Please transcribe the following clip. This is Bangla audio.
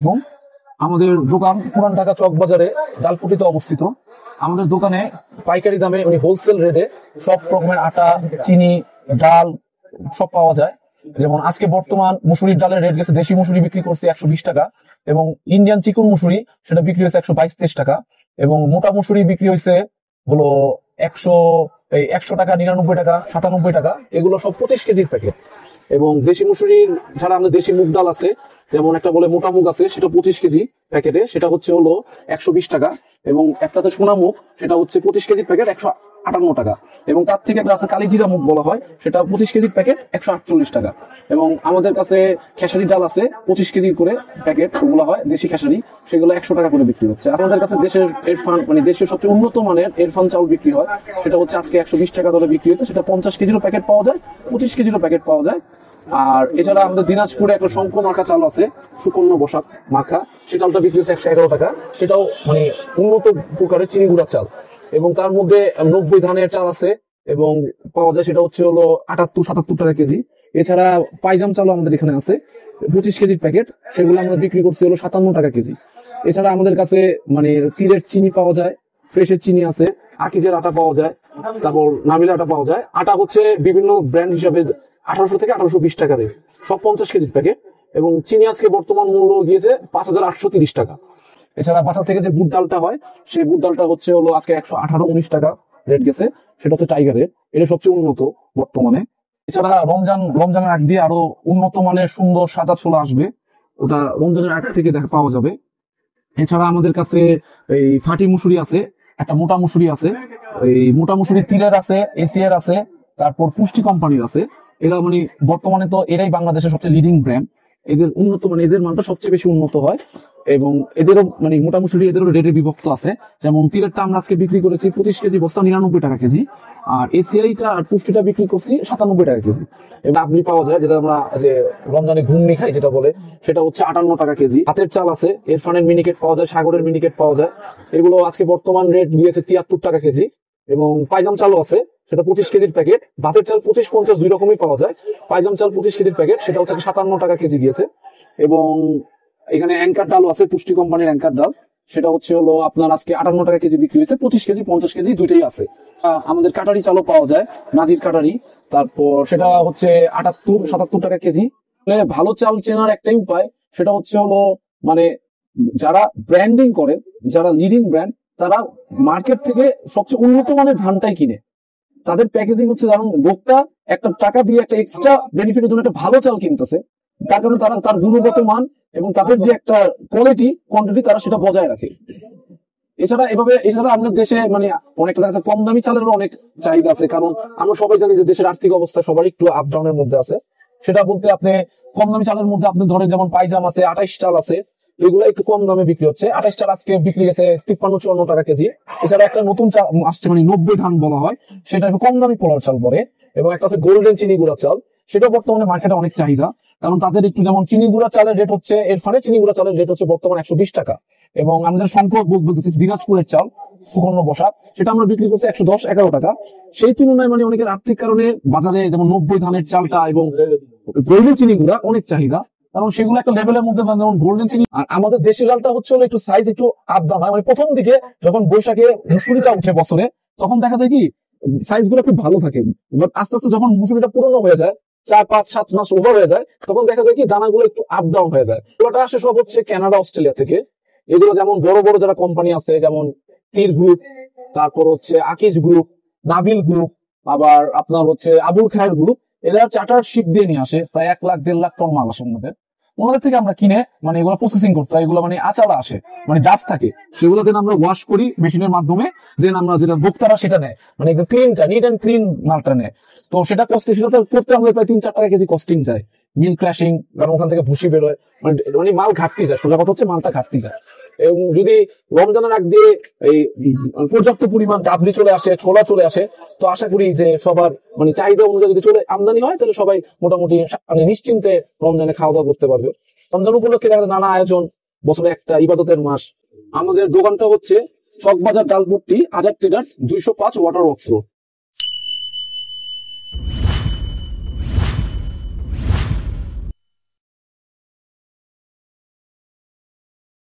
এবং আমাদের দোকান পুরান ঢাকা চক বাজারে ডালপুটিতে অবস্থিত। আমাদের দোকানে পাইকারি দামে হোলসেল রেটে সব রকমের আটা, চিনি, ডাল সব পাওয়া যায়। যেমন আজকে বর্তমান মুসুরির ডালের রেট গেছে, দেশি মুসুরি বিক্রি করছে 120 টাকা, এবং ইন্ডিয়ান চিকন মুসুরি সেটা বিক্রি হয়েছে 122-23 টাকা, এবং মোটা মুসুরি বিক্রি হয়েছে হলো 100 টাকা, 99 টাকা, 97 টাকা। এগুলো সব 25 কেজির প্যাকেট। এবং দেশি মুসুরির ছাড়া আমাদের দেশি মুগ ডাল আছে, যেমন একটা বলে মোটা মুগ আছে, সেটা 25 কেজি প্যাকেটে, সেটা হচ্ছে হলো 120 টাকা। এবং একটা আছে সোনা মুগ, সেটা হচ্ছে 25 কেজির প্যাকেট 158 টাকা। এবং তার থেকে একটা আছে কালিজিরা মুগ বলা হয়, সেটা 25 কেজির প্যাকেট 148 টাকা। এবং আমাদের কাছে খেসারি ডাল আছে 25 কেজি করে প্যাকেট, ওগুলো হয় দেশি খেসারি, সেগুলো 100 টাকা করে বিক্রি হচ্ছে। আমাদের কাছে দেশের এরফান দেশের সবচেয়ে উন্নত মানের এরফান চাউল বিক্রি হয়, সেটা হচ্ছে আজকে 120 টাকা দরে বিক্রি হয়েছে। সেটা 50 কেজিরও প্যাকেট পাওয়া যায়, 25 কেজিরও প্যাকেট পাওয়া যায়। আর এছাড়া আমাদের দিনাজপুরে একটা শঙ্খ মার্কা চাল আছে, সুকন্য বসাক মার্কা, সেই চালটা বিক্রি হচ্ছে 111 টাকা। সেটাও উন্নত প্রকারের চিনি গুঁড়া চাল। এবং তার মধ্যে 90 ধানের চাল আছে এবং পাওয়া যায়, সেটা হচ্ছে হলো 78-77 টাকা কেজি। এছাড়া পাইজাম চালও আমাদের এখানে আছে 25 কেজির প্যাকেট, সেগুলো আমরা বিক্রি করছি হলো 57 টাকা কেজি। এছাড়া আমাদের কাছে তীরের চিনি পাওয়া যায়, ফ্রেশের চিনি আছে, আকিজের আটা পাওয়া যায়, তারপর নাবিলা আটা পাওয়া যায়। আটা হচ্ছে বিভিন্ন ব্র্যান্ড হিসাবে 1800 থেকে 1820 টাকা রেট, সব 50 কেজির প্যাকেট। এবং চিনি আজকে বর্তমান মূল্য গিয়েছে 5830 টাকা। এছাড়া বাসা থেকে যে বুট ডালটা হয়, সেই বুট ডালটা হচ্ছে হলো আজকে 118-19 টাকা রেট গেছে, সেটা হচ্ছে টাইগারের, এটা সবচেয়ে উন্নত বর্তমানে। এছাড়া রমজানের আগ দিয়ে আরো উন্নত মানের সুন্দর সাদা ছোলা আসবে, ওটা রমজানের আগ থেকে পাওয়া যাবে। এছাড়া আমাদের কাছে এই ফাটি মুসুরি আছে, একটা মোটা মুসুরি আছে, এই মোটা মুসুরি তীরের আছে, এসিআর আছে, তারপর পুষ্টি কোম্পানির আছে। এরা বর্তমানে তো এরাই বাংলাদেশের সবচেয়ে লিডিং ব্র্যান্ড। এদের উন্নত এদের মানটা সবচেয়ে বেশি উন্নত হয়। এবং এদেরও মোটা মুসুরি এদেরও রেটে বিভক্ত আছে। যেমন তীরেরটা আমরা আজকে বিক্রি করেছি 25 কেজি বস্তা 99 টাকা কেজি, আর এসিআইটা আর পুষ্টিটা বিক্রি করছি 97 টাকা কেজি। এবং আপনি পাওয়া যায় যেটা আমরা যে রমজানে ঘুমনি খাই যেটা বলে, সেটা হচ্ছে 58 টাকা কেজি। হাতের চাল আছে, এরফানের মিনিকেট পাওয়া যায়, সাগরের মিনিকেট পাওয়া যায়, এগুলো আজকে বর্তমান রেট দিয়েছে 73 টাকা কেজি। এবং পাইজাম চালও আছে, সেটা 25 কেজির প্যাকেট। ভাতের চাল 25-50 দুই রকমই পাওয়া যায়। পাইজাম চাল 25 কেজির প্যাকেট, সেটা হচ্ছে 57 টাকা কেজি গিয়েছে। এবং এখানে অ্যাঙ্কার ডালও আছে, পুষ্টি কোম্পানির অ্যাঙ্কার ডাল, সেটা হচ্ছে হলো আপনার আজকে 58 টাকা কেজি বিক্রি হয়েছে। 25 কেজি 50 কেজি দুইটাই আছে। আমাদের কাটারি চালও পাওয়া যায়, নাজির কাটারি, তারপর সেটা হচ্ছে 78-77 টাকা কেজি। ভালো চাল চেনার একটাই উপায়, সেটা হচ্ছে হলো যারা ব্র্যান্ডিং করে, যারা লিডিং ব্র্যান্ড, তারা মার্কেট থেকে সবচেয়ে উন্নত মানের ধানটাই কিনে। তাদের প্যাকেজিং হচ্ছে, যেমন ভোক্তা একটা টাকা দিয়ে একটা এক্সট্রা বেনিফিটের জন্য একটা ভালো চাল কিনতেছে, তার কারণে তারা তার গুণগত মান এবং তাদের যে একটা কোয়ান্টিটি তারা সেটা বজায় রাখে। এছাড়া আমাদের দেশে অনেকটা দেখা কম দামি চালেরও অনেক চাহিদা আছে, কারণ আমরা সবাই জানি যে দেশের আর্থিক অবস্থা সবার একটু আপ ডাউনের মধ্যে আছে। সেটা বলতে আপনি কম দামি চালের মধ্যে আপনি ধরেন যেমন পাইজাম আছে, 28 চাল আছে, এগুলো একটু কম দামে বিক্রি হচ্ছে। 28 চাল আজকে বিক্রি গেছে 53-54 টাকা কেজি। এছাড়া একটা নতুন চাল আসছে 90 ধান বলা হয়, সেটা একটু কম দামি পোলার চাল পরে। এবং একটা আছে গোল্ডেন চিনি গুঁড়া চাল, সেটা বর্তমানে মার্কেটে অনেক চাহিদা, কারণ তাদের একটু যেমন চিনি গুঁড়া চালের রেট হচ্ছে, এর ফলে চিনি গুঁড়া চালের রেট হচ্ছে বর্তমানে 120 টাকা। এবং আমাদের সংখ্যক বলতেছি দিনাজপুরের চাল সুকন্য বসাক, সেটা আমরা বিক্রি করছি 110-11 টাকা। সেই তুলনায় অনেকের আর্থিক কারণে বাজারে যেমন 90 ধানের চালটা এবং গোল্ডেন চিনি গুঁড়া অনেক চাহিদা, কারণ সেগুলো একটা লেভেলের মধ্যে, যেমন গোল্ডেন চিনি। আর আমাদের দেশি ডালটা হচ্ছে একটু সাইজ একটু আপ ডাউন হয়, প্রথম দিকে যখন বৈশাখে মুসুরিটা উঠে বছরে, তখন দেখা যায় কি সাইজ গুলো খুব ভালো থাকে। বাট আস্তে আস্তে যখন মুসুরিটা পুরনো হয়ে যায়, 4-5-7 মাস ওভার হয়ে যায়, তখন দেখা যায় কি দানাগুলো একটু আপ ডাউন হয়ে যায়। এগুলোটা আসে সব হচ্ছে কানাডা, অস্ট্রেলিয়া থেকে। এগুলো যেমন বড় বড় যারা কোম্পানি আছে, যেমন তীর গ্রুপ, তারপর হচ্ছে আকিজ গ্রুপ, নাবিল গ্রুপ, আবার আপনার হচ্ছে আবুল খায়ের গ্রুপ, এরা চার্টার শিপ দিয়ে নিয়ে আসে প্রায় 1 লাখ 1.5 লাখ টন মাল আসে ওনাদের থেকে আমরা কিনে এগুলো প্রসেসিং করতে হয়। এগুলো আচালা আসে, ডাস্ট থাকে, সেগুলো দেন আমরা ওয়াশ করি মেশিনের মাধ্যমে, দেন আমরা যেটা ভোক্তারা সেটা নেয়, একদম ক্লিনটা, নিট অ্যান্ড ক্লিন মালটা নেয়। তো সেটা সেটা করতে আমাদের প্রায় 3-4 টাকা কেজি কস্টিং যায়। মিল ক্র্যাশিং, কারণ ওখান থেকে ভুসি বেরোয়, মাল ঘাটতি যায়, সোজা কথা হচ্ছে মালটা ঘাটতি যায়। এবং যদি রমজানের আগ দিয়ে এই পর্যাপ্ত পরিমাণ ডাবলি চলে আসে, ছোলা চলে আসে, তো আশা করি যে সবার চাহিদা অনুযায়ী যদি আমদানি হয়, তাহলে সবাই মোটামুটি নিশ্চিন্তে রমজানে খাওয়া দাওয়া করতে পারবে। রমজান উপলক্ষে দেখা যায় নানা আয়োজন, বছরে একটা ইবাদতের মাস। আমাদের দোকানটা হচ্ছে Chawkbazar Dalpatti, Azad traders, 205 water works road.